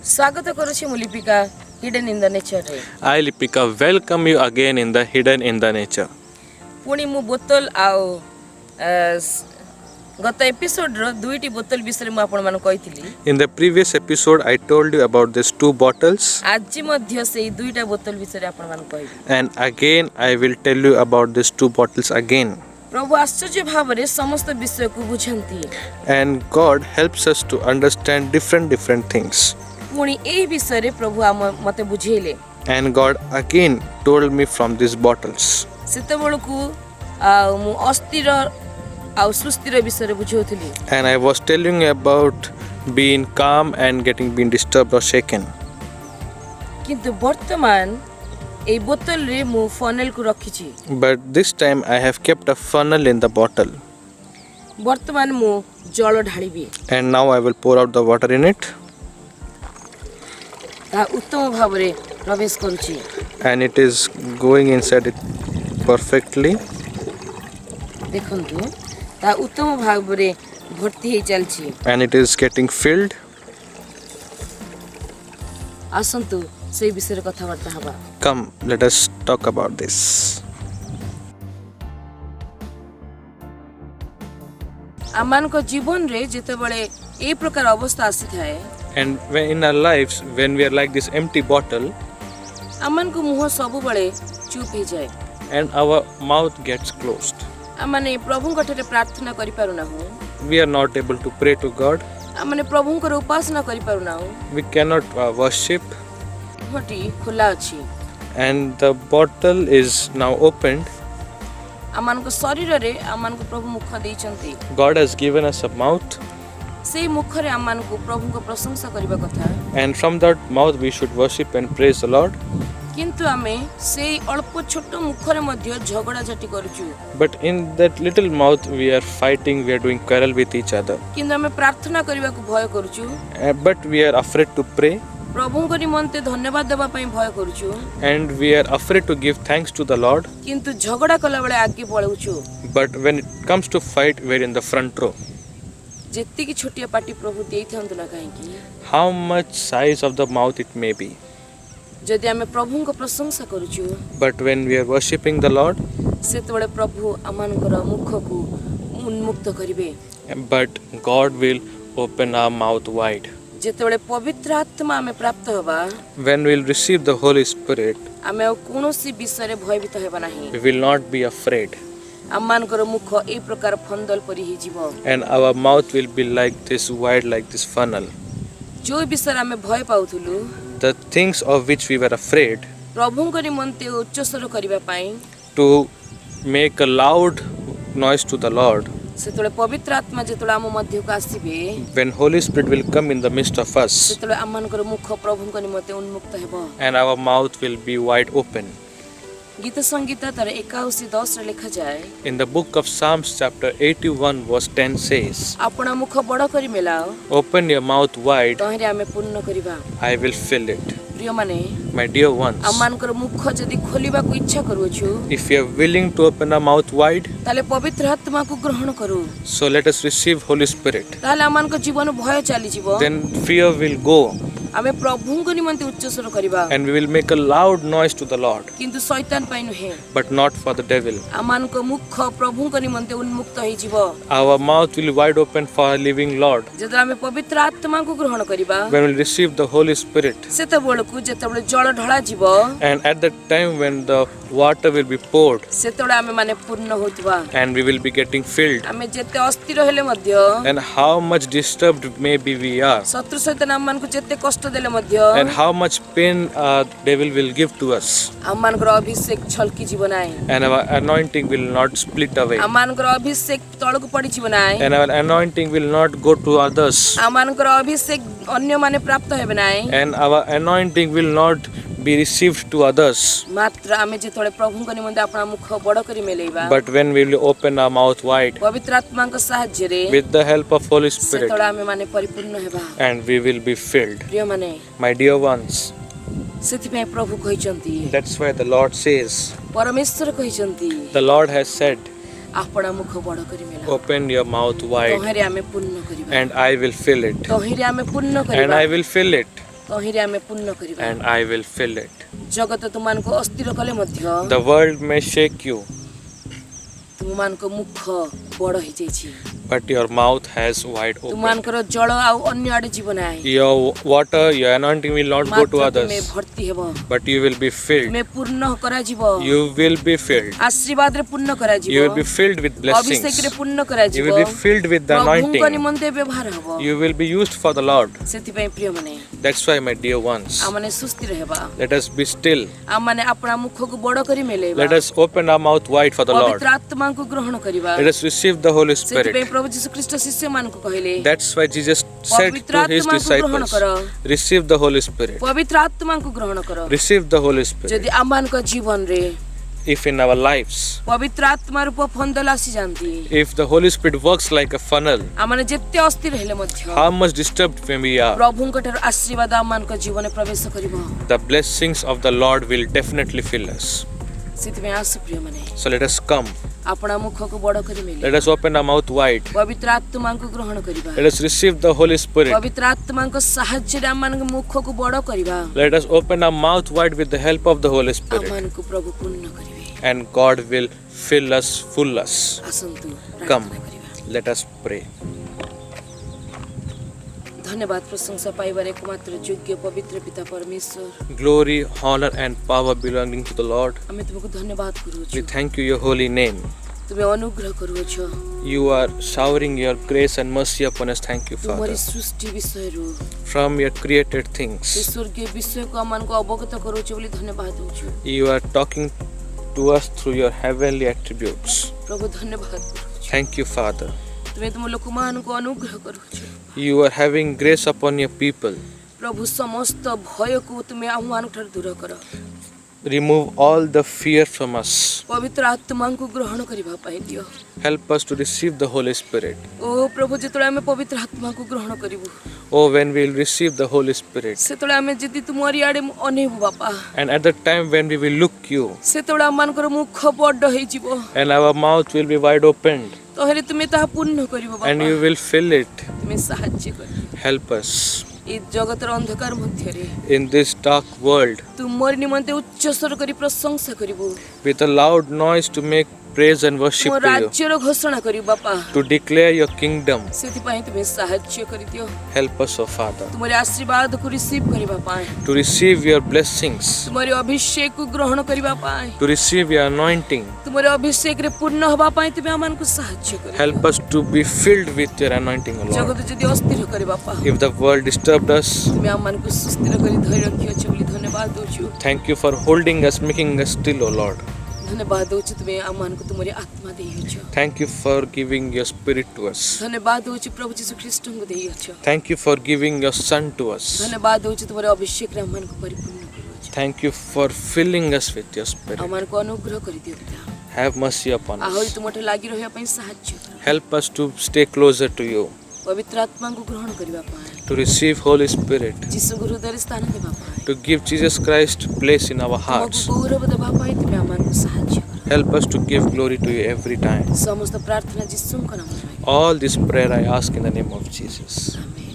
स्वागत करुछि मु Lipika hidden in the nature रे। I, Lipika, welcome you again in the Hidden in the Nature. पुणी मु बोतल आओ गत एपिसोड रो दुईटी बोतल विषय मु आपण मान कहितली। In the previous episode, I told you about these two bottles, आज मध्य से दुईटा बोतल विषय आपण मान कहिबी। and again I will tell you about these two bottles again. प्रभु आश्चर्य भावरे समस्त विषय को बुझंती। And God helps us to understand different things. पुणी एही विषय रे प्रभु मते बुझेले। And God again told me from these bottles. सेते बेलकू मु अस्थिर आ सुस्थिर विषय रे बुझौथली। And I was telling you about being calm and being disturbed or shaken. किंतु वर्तमान ए बोतल रे मु फनेल को रखिछि। But this time I have kept a funnel in the bottle. वर्तमान मु जल ढाळिबी। And now I will pour out the water in it. ता उत्तम भावरे प्रवेश करूछि। And it is going inside it perfectly. देखंतु ता उत्तम भावरे भर्ती हे चलछि। And it is getting filled. आसंतु से विषय कथा वार्ता हबा। Come, let us talk about this. आमान को जीवन रे जेते बळे ए प्रकार अवस्था आसी थाए। And when in our lives, when we are like this empty bottle, आमान को मुह सब बळे चुप हे जाय। and our mouth gets closed, आमाने प्रभु कठरे प्रार्थना करि पारु ना हो। we are not able to pray to God. आमाने प्रभु को उपासना करि पारु ना हो। We cannot worship. हटी खुला अछि। And the bottle is now opened. आमान को शरीर रे आमान को प्रभु मुख देइचंती। God has given us a mouth. से मुख रे आमान को प्रभु को प्रशंसा करिबा कथा। And from that mouth we should worship and praise the Lord. किंतु आमे से अल्प छोट मुखरे मध्य झगड़ा झाटी करूछु। But in that little mouth we are fighting, we are doing quarrel with each other. किंतु आमे प्रार्थना करिबा को भय करूछु। But we are afraid to pray. प्रभु को निमंते धन्यवाद देबा पई भय करूछु। And we are afraid to give thanks to the Lord. किंतु झगड़ा कला बेले आगे पळौछु। But when it comes to fight, we are in the front row. जेत्ती की छोटिया पार्टी प्रभु देइथंतु ना काहे की। How much size of the mouth it may be. जदि आमे प्रभु को प्रशंसा करूछु। But when we are worshipping the Lord, सेतबेले प्रभु आमानकर मुख को उन्मुक्त करिवे। but God will open our mouth wide. जेतबेले पवित्र आत्मा आमे प्राप्त होबा। When we will receive the Holy Spirit, आमे कोनोसी विषय रे भयभीत हेबा नाही। we will not be afraid. आमानकर मुख ए प्रकार फंदल परि हि जीव। And our mouth will be like this, wide like this funnel. जो विषय आमे भय पाउथुलु, The things of which we were afraid, प्रभु को निमंते उच्च स्वर करिबा पई to make a loud noise to the Lord, सेतबेले पवित्र आत्मा जेतबेले आम मध्य को आसीबे, when Holy Spirit will come in the midst of us, सेतबेले आमानकर मुख प्रभु को निमंते उन्मुक्त हेबो। and our mouth will be wide open. गीत संगीत तर 81:10 रे लिखा जाय। In the book of Psalms chapter 81 verse 10 says, आपणा मुख बड़ करि मेलाओ, open your mouth wide, तहरे आमे पूर्ण करिबा। I will fill it. प्रिय माने My dear ones, आमानकर मुख जदि खोलिबा को इच्छा करूछु, if you are willing to open our mouth wide, ताले पवित्र आत्मा को ग्रहण करू। so let us receive Holy Spirit. ताले आमानकर जीवन भय चली जीवो। Then fear will go, आमे प्रभु को निमंते उच्च स्वर करिबा। and we will make a loud noise to the Lord, किंतु शैतान पई नुहे। but not for the devil. आमानको मुख प्रभु को निमंते उन्मुक्त होई जीवो। Our mouth will be wide open for our living Lord. जदि आमे पवित्र आत्मा को ग्रहण करिबा, When we receive the Holy Spirit, सेते बेलकू जेतेबेले जल ढळा जीवो, and at that time when the water will be poured, सेतेबेले आमे माने पूर्ण होतबा। and we will be getting filled, आमे जेते अस्थिर हेले मध्य, and how much disturbed maybe we are, शत्रु शैतान आमानको जेते कष्ट देले मध्य, and how much pain devil will give to us, आमानकर अभिषेक छलकी जीवन आए। and our anointing will not split away, आमानकर अभिषेक तळକୁ पडी जीवन आए। and our anointing will not go to others, आमानकर अभिषेक अन्य माने प्राप्त हेबे नाही। and our anointing will not be received to others. मात्र आमे जेतोळे प्रभुଙ୍କ निमंते आपणा मुख बड़ करी मेलेबा, But when we will open our mouth wide पवित्र आत्माଙ୍କ साहाय्य रे with the help of Holy Spirit, सेतोळे आमे माने परिपूर्ण हेबा। and we will be filled. प्रिय माने My dear ones, सेथिपे Prabhu कहिचंती, that's why the Lord says, परमेश्वर कहिचंती, the Lord has said, आपणा मुख बड़ करी मेला। open your mouth wide, तोहरे आमे पूर्ण करिबा। and I will fill it, तोहरे आमे पूर्ण and करिबा। I will fill it. ତହିଁରେ ଆମେ ପୂର୍ଣ୍ଣ କରିବା and I will fill it. ଜଗତ ତୁମମାନଙ୍କୁ ଅସ୍ଥିର କଲେ ମଧ୍ୟ The world may shake you, ତୁମମାନଙ୍କ ମୁଖ ବଡ଼ ହେଇଯାଇଛି but your mouth has wide open. ତୁମମାନଙ୍କର ଜଳ ଆଉ ଅନ୍ୟ ଆଡ଼େ ଯିବ ନାହିଁ Your water, your anointing will not go to ମାତ୍ର ତୁମେ others, ଭର୍ତ୍ତି ହେବ but you will be filled. ତୁମେ ପୂର୍ଣ୍ଣ କରାଯିବ You will be filled. ଆଶୀର୍ବାଦରେ ପୂର୍ଣ୍ଣ କରାଯିବ You will be filled with blessings. ଅଭିଷେକରେ ପୂର୍ଣ୍ଣ You କରାଯିବ will be filled with the ପ୍ରଭୁଙ୍କ anointing. ନିମନ୍ତେ ବ୍ୟବହାର ହେବ You will be used for the Lord. ସେଥିପାଇଁ ପ୍ରିୟମାନେ That's why, my dear ones, ଆମମାନେ ସୁସ୍ଥିର ହେବା let us be still. ଆମମାନେ ଆପଣା ମୁଖକୁ ବଡ଼ କରି ମେଲେଇବା Let us open our mouth wide for the Lord. ପବିତ୍ର ଆତ୍ମାଙ୍କୁ ଗ୍ରହଣ କରିବା Let us receive the Holy ସେଥିପାଇଁ Spirit. ପ୍ରଭୁ ଯୀଶୁ ଖ୍ରୀଷ୍ଟ ଶିଷ୍ୟମାନଙ୍କୁ କହିଲେ That's why Jesus said ପବିତ୍ର to his ଆତ୍ମାଙ୍କୁ ଗ୍ରହଣ disciples, କର receive the Holy Spirit. ପବିତ୍ର ଆତ୍ମାଙ୍କୁ ଗ୍ରହଣ କର Receive the Holy Spirit. ଯଦି ଆମମାନଙ୍କ ଜୀବନରେ If in our lives, ପବିତ୍ର ଆତ୍ମା ରୂପ ଫନ୍ଦଲ ଆସିଯାନ୍ତି if the Holy Spirit works like a funnel, ଆମମାନେ ଯେତେ ଅସ୍ଥିର ହେଲେ ମଧ୍ୟ how much disturbed when we are, ପ୍ରଭୁଙ୍କ ଠାରୁ ଆଶୀର୍ବାଦ ଆମମାନଙ୍କ ଜୀବନରେ ପ୍ରବେଶ କରିବ the blessings of the Lord will definitely fill us. ସେଥିପାଇଁ ଆସ ପ୍ରିୟମାନେ So let us come. ଆପଣା ମୁଖକୁ ବଡ଼ କରି ମେଲେ Let us open our mouth wide. ପବିତ୍ର ଆତ୍ମାଙ୍କୁ ଗ୍ରହଣ କରିବା Let us receive the Holy Spirit. ପବିତ୍ର ଆତ୍ମାଙ୍କ ସାହାଯ୍ୟରେ ଆମମାନଙ୍କ ମୁଖକୁ ବଡ଼ କରିବା Let us open our mouth wide with the help of the Holy Spirit. ଆମମାନଙ୍କୁ ପ୍ରଭୁ ପୂର୍ଣ୍ଣ କରିବେ And God will fill us, full us. ଆସନ୍ତୁ Come. ପ୍ରାର୍ଥନା କରିବା Let us pray. ଧନ୍ୟବାଦ ପ୍ରଶଂସା ପାଇବାରେ ଏକମାତ୍ର ଯୋଗ୍ୟ ପବିତ୍ର ପିତା ପରମେଶ୍ୱର Glory, honor, and power belonging to the Lord. ଆମେ ତୁମକୁ ଧନ୍ୟବାଦ କରୁଛୁ We thank you, your holy name. ତୁମେ ଅନୁଗ୍ରହ କରୁଅଛ You are showering your grace and mercy upon us. Thank you, ତୁମରି Father. ସୃଷ୍ଟି ବିଷୟରୁ From your created ସେ things, ସ୍ୱର୍ଗୀୟ ବିଷୟକୁ ଆମମାନଙ୍କୁ ଅବଗତ କରୁଛ ବୋଲି ଧନ୍ୟବାଦ ଦେଉଛୁ you are talking to us through your heavenly attributes. ପ୍ରଭୁ ଧନ୍ୟବାଦ କରୁଛୁ Thank you, Father. ତୁମେ ତୁମ ଲୋକମାନଙ୍କୁ ଅନୁଗ୍ରହ କରୁଛ You are having grace upon your people. ପ୍ରଭୁ ସମସ୍ତ ଭୟକୁ ତୁମେ ଆମମାନଙ୍କ ଠାରୁ ଦୂର କର Remove all the fear from us. ପବିତ୍ର ଆତ୍ମାଙ୍କୁ ଗ୍ରହଣ କରିବା ପାଇଁ ଦିଅ Help us to receive the Holy Spirit. ଓ ପ୍ରଭୁ ଯେତେବେଳେ ଆମେ ପବିତ୍ର ଆତ୍ମାଙ୍କୁ ଗ୍ରହଣ କରିବୁ Oh, when we will receive the Holy Spirit. ସେତେବେଳେ ଆମେ ଯଦି ତୁମରି ଆଡ଼େ ଅନେଇବୁ ବାପା And at the time when we will look you, ସେତେବେଳେ ଆମମାନଙ୍କର ମୁଖ ବଡ଼ ହେଇଯିବ and our mouth will be wide opened, ତହେରେ ତୁମେ ତାହା ପୂର୍ଣ୍ଣ କରିବ and ବାପା you will fill it. ତୁମେ ସାହାଯ୍ୟ କରିବ Help us ଏ ଜଗତର ଅନ୍ଧକାର ମଧ୍ୟରେ in this dark world ତୁମରି ନିମନ୍ତେ ଉଚ୍ଚ ସ୍ୱର କରି ପ୍ରଶଂସା କରିବୁ with a loud noise to make praise and worship ତୁମ to you, ରାଜ୍ୟର ଘୋଷଣା କରିବୁ ବାପା to declare your kingdom. ସେଥିପାଇଁ ତୁମେ ସାହାଯ୍ୟ କରିଦିଅ Help us, O Father, ତୁମରି ଆଶୀର୍ବାଦକୁ ରିସିଭ୍ କରିବା ପାଇଁ to receive your blessings, ତୁମରି ଅଭିଷେକକୁ ଗ୍ରହଣ କରିବା ପାଇଁ to receive your anointing. ତୁମରି ଅଭିଷେକରେ ପୂର୍ଣ୍ଣ ହେବା ପାଇଁ ତୁମେ ଆମମାନଙ୍କୁ ସାହାଯ୍ୟ କରିବ Help us to be filled with your anointing, O Lord. ଜଗତ ଯଦି ଅସ୍ଥିର କରେ ବାପା If the world disturbed us, ତୁମେ ଆମମାନଙ୍କୁ ସୁସ୍ଥିର କରି ଧରି ରଖିଅଛ ବୋଲି ଧନ୍ୟବାଦ ଦେଉଛୁ thank you for holding us, making us still, O Lord. ଧନ୍ୟବାଦ ଦେଉଛୁ ତୁମେ ଆମମାନଙ୍କୁ ତୁମରି ଆତ୍ମା ଦେଇଅଛ Thank you for giving your spirit to us. ଧନ୍ୟବାଦ ଦେଉଛୁ ପ୍ରଭୁ ଯୀଶୁ ଖ୍ରୀଷ୍ଟଙ୍କୁ ଦେଇଅଛ Thank you for giving your son to us. ଧନ୍ୟବାଦ ଦେଉଛୁ ତୁମର ଅଭିଷେକରେ ଆମମାନଙ୍କୁ ପରିପୂର୍ଣ୍ଣ କରୁଅଛ Thank you for filling us with your spirit. ଆମମାନଙ୍କୁ ଅନୁଗ୍ରହ କରିଦିଅ ପିତା Have mercy upon ଆହୁରି us. ତୁମଠୁ ଲାଗି ରହିବା ପାଇଁ ସାହାଯ୍ୟ କର Help us to stay closer to you, ପବିତ୍ର ଆତ୍ମାଙ୍କୁ ଗ୍ରହଣ କରିବା ପାଇଁ to receive Holy Spirit, ଯୀଶୁଙ୍କ ହୃଦୟରେ ସ୍ଥାନ ଦେବା ପାଇଁ to give Jesus Christ place in our ତୁମକୁ hearts. ଗୌରବ ଦେବା ପାଇଁ ତୁମେ ଆମମାନଙ୍କୁ ସାହାଯ୍ୟ କର Help us to give glory to you every time. ସମସ୍ତ ପ୍ରାର୍ଥନା ଯୀଶୁଙ୍କ ନାମରେ All this prayer I ask in the name of Jesus. Amen.